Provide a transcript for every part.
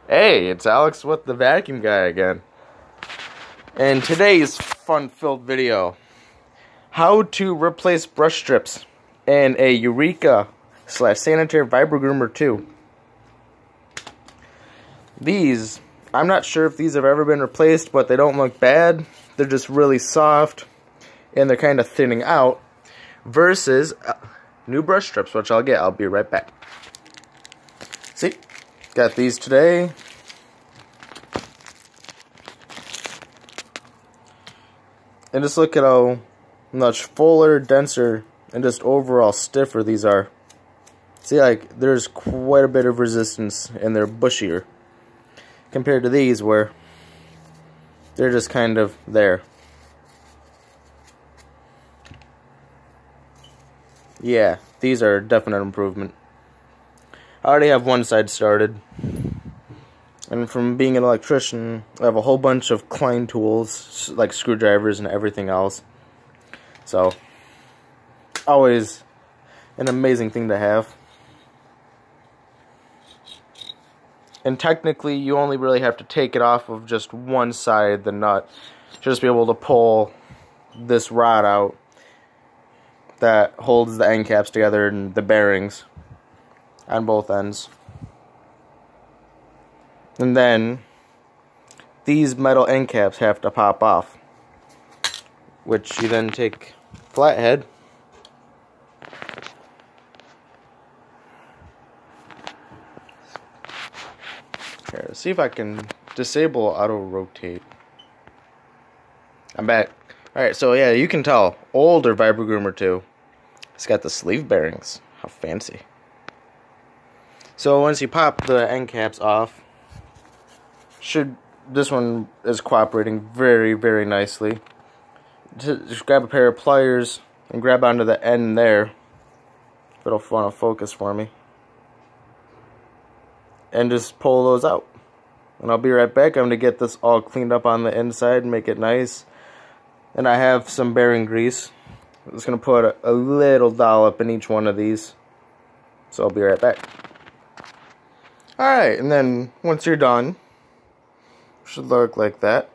Hey, it's Alex with the vacuum guy again. And today's fun-filled video, how to replace brush strips in a Eureka/Sanitary Vibra Groomer 2. These, I'm not sure if these have ever been replaced, but they don't look bad. They're just really soft, and they're kind of thinning out, versus new brush strips, which I'll get. I'll be right back. See? Got these today. And just look at how much fuller, denser, and just overall stiffer these are. See, like, there's quite a bit of resistance, and they're bushier compared to these, where they're just kind of there. Yeah, these are a definite improvement. I already have one side started, and from being an electrician, I have a whole bunch of Klein tools, like screwdrivers and everything else. So, always an amazing thing to have. And technically, you only really have to take it off of just one side, the nut. Just be able to pull this rod out that holds the end caps together and the bearings on both ends. And then these metal end caps have to pop off, which you then take flathead here. See if I can disable auto rotate. I'm back. Alright, so yeah, you can tell older Vibra Groomer 2. It's got the sleeve bearings. How fancy. So once you pop the end caps off, this one is cooperating very, very nicely. Just grab a pair of pliers and grab onto the end there. If it'll want to focus for me. And just pull those out. And I'll be right back. I'm going to get this all cleaned up on the inside and make it nice. And I have some bearing grease. I'm just going to put a little dollop in each one of these. So I'll be right back. Alright, and then once you're done, it should look like that.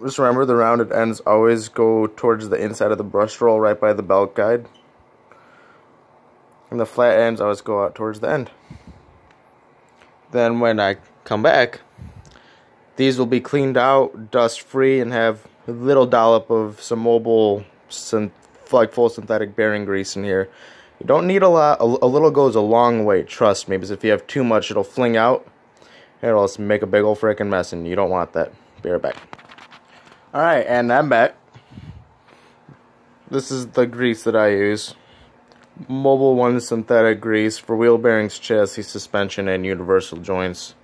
Just remember, the rounded ends always go towards the inside of the brush roll, right by the belt guide. And the flat ends always go out towards the end. Then when I come back, these will be cleaned out, dust free, and have a little dollop of some mobile, like full synthetic bearing grease in here. You don't need a lot. A little goes a long way, trust me, because if you have too much, it'll fling out, and it'll just make a big old freaking mess, and you don't want that. Be right back. Alright, and I'm back. This is the grease that I use. Mobile 1 synthetic grease for wheel bearings, chassis, suspension, and universal joints.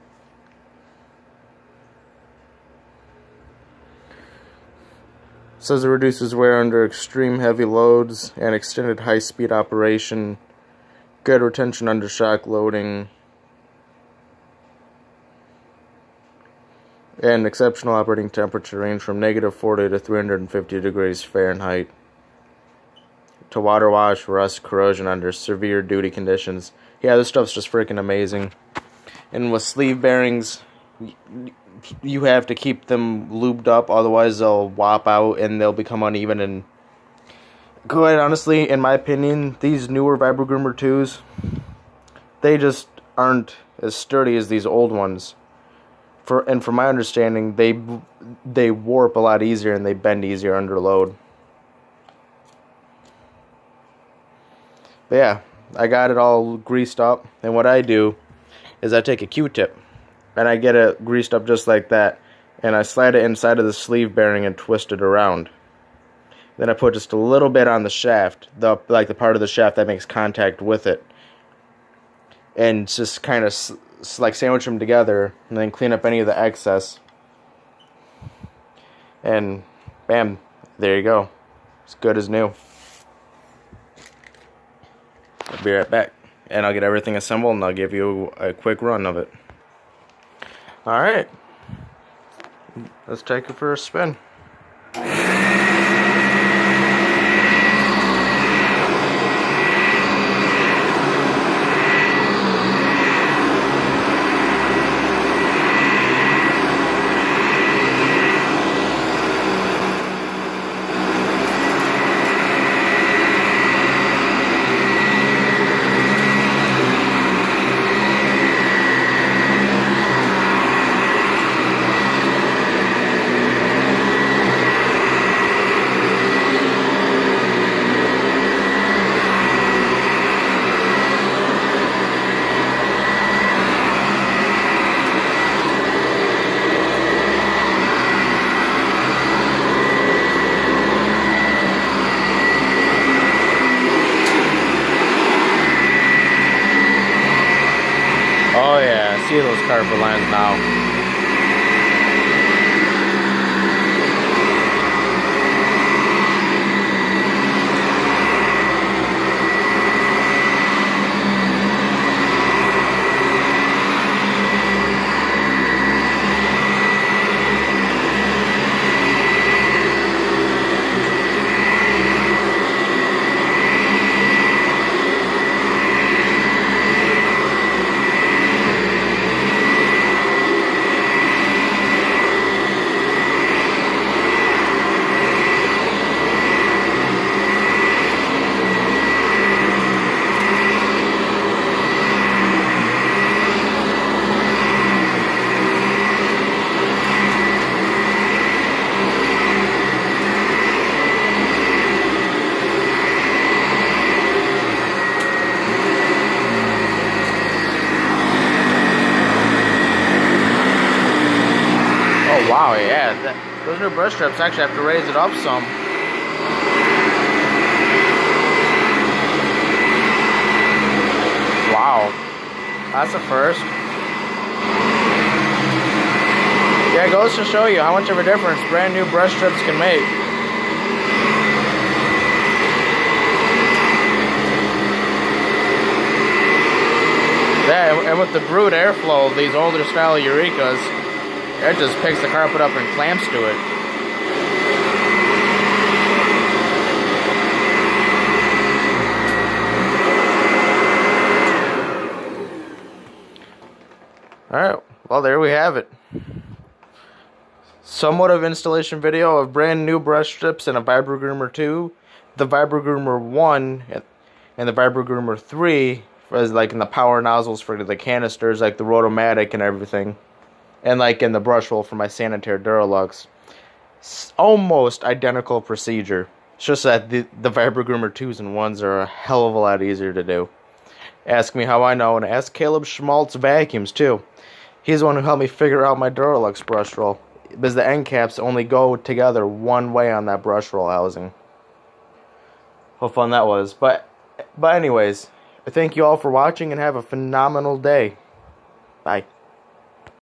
It says it reduces wear under extreme heavy loads and extended high-speed operation, good retention under shock loading, and exceptional operating temperature range from -40 to 350 degrees Fahrenheit. To water wash, rust, corrosion under severe duty conditions. Yeah, this stuff's just freaking amazing. And with sleeve bearings, you have to keep them lubed up, otherwise they'll wop out and they'll become uneven. And quite honestly, in my opinion, these newer Vibra Groomer 2s, they just aren't as sturdy as these old ones. And from my understanding, they warp a lot easier and they bend easier under load. But yeah, I got it all greased up, and what I do is I take a Q-tip and I get it greased up just like that, and I slide it inside of the sleeve bearing and twist it around. Then I put just a little bit on the shaft, like the part of the shaft that makes contact with it, and just kind of like sandwich them together, and then clean up any of the excess. And bam, there you go. It's good as new. I'll be right back, and I'll get everything assembled, and I'll give you a quick run of it. Alright, let's take it for a spin. Oh yeah, I see those carpet lines now. Wow, yeah, those new brush strips actually have to raise it up some. Wow, that's a first. Yeah, it goes to show you how much of a difference brand new brush strips can make. Yeah, and with the brute airflow of these older style Eurekas, it just picks the carpet up and clamps to it. Alright, well there we have it. Somewhat of installation video of brand new brush strips in a Vibra Groomer 2, the Vibra Groomer 1, and the Vibra Groomer 3, as like in the power nozzles for the canisters, like the Rotomatic and everything. And like in the brush roll for my Sanitaire Duralux. Almost identical procedure. It's just that the Vibra Groomer 2s and 1s are a hell of a lot easier to do. Ask me how I know, and ask Caleb Schmaltz Vacuums too. He's the one who helped me figure out my Duralux brush roll, because the end caps only go together one way on that brush roll housing. How fun that was. But anyways, I thank you all for watching and have a phenomenal day. Bye.